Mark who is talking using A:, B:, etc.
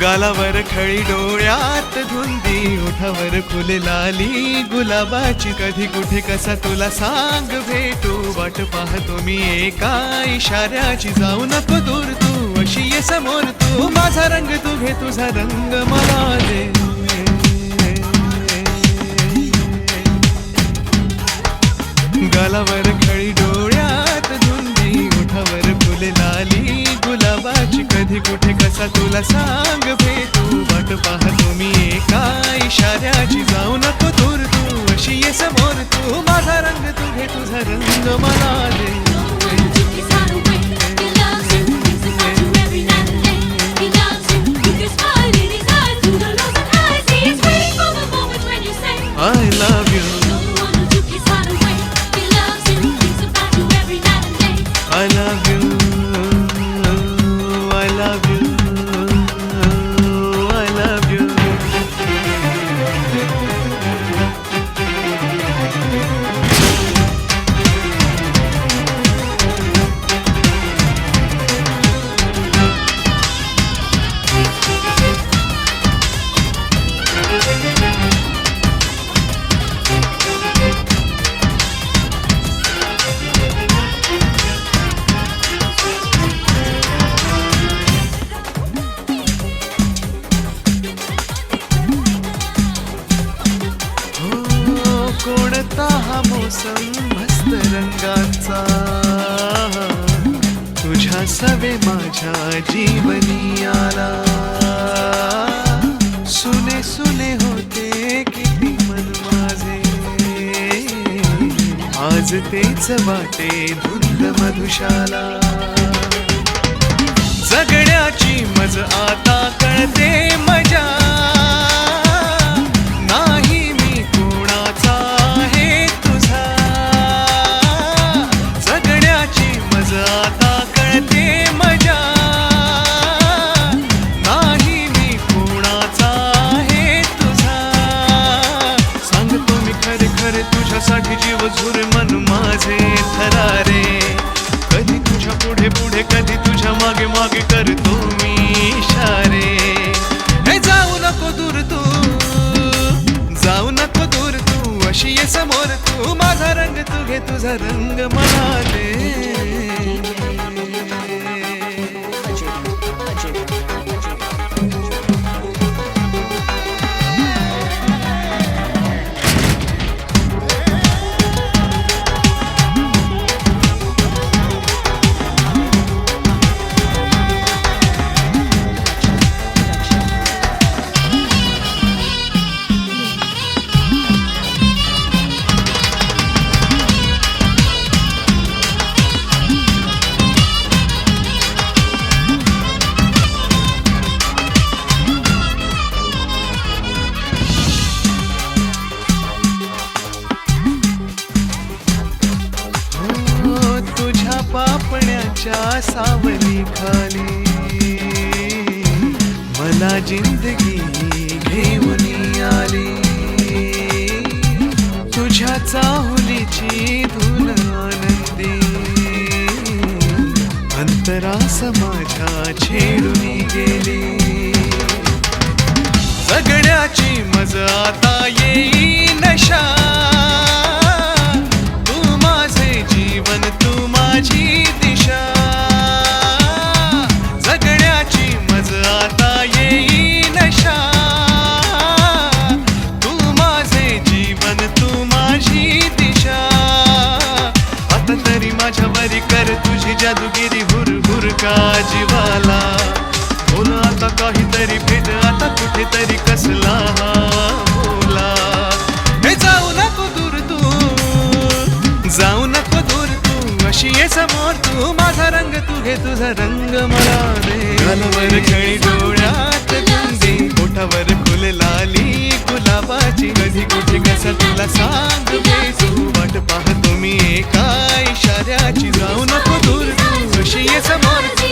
A: गालावर खळी डोळ्यात धुंदी ओठावर फुललाली गुलाबाची कधी कुठे कसा तुला सांग भेटू वाट पाहतो मी एका इशाऱ्याची जाऊ नको दूर तू अशी ये समोर तू माझा रंग तू घे तुझा रंग मला दे गालावर खळी डोळ्यात धुंदी ओठावर फुललाली गुलाबाची कधी कुठे कसा तुला सांग भेटू वाट पाहतो मी एका इशाऱ्याची जाऊ नको दूर तू अशी ये समोर तू माझा रंग तू घे तुझा रंग मला दे I love you I love you I love you I love you कोणता हा मोसम मस्त रंगाचा तुझ्या सवे माझ्या जीवनी आला सुने सुने होते किती मन माझे आज तेच वाटे धुंद मधुशाला जगण्याची मज आता कळते मजा तुझ्यासाठी जीव झुरे मन माझे थरारे कधी तुझ्या पुढे पुढे कधी तुझ्या मागे मागे करतो मी इशारे हे जाऊ नको दूर तू अशी ये समोर तू माझा रंग तू घे तुझा रंग मला दे पापण्याच्या सावली खाली मला जिंदगी घेऊन आली तुझ्या चाहुलीची धुन आनंदी अंतरास माझ्या छेडून गेली जगण्याची मज आता येई नशा तू माझे जीवन तू माझी दिशा जगण्याची मज आता येई नशा तू माझे जीवन तू माझी दिशा आता तरी माझ्यावरी कर तुझी जादूगिरी हुर हुर का जीवाला बोल आता काहीतरी भेट आता कुठेतरी कसला हा बोला. हे जाऊ नको दूर तू, जाऊ नको दूर तू, अशी ये समोर तू, माझा रंग तू घे तुझा रंग मला दे. गालावर खळी डोळ्यात गुंगी, ओठावर फुल लाली गुलाबाची, कधी कुठे कसा तुला सांग तू, वाट पाहतो मी एका इशाऱ्याची. जाऊ नको दूर तू, अशी ये समोर तू.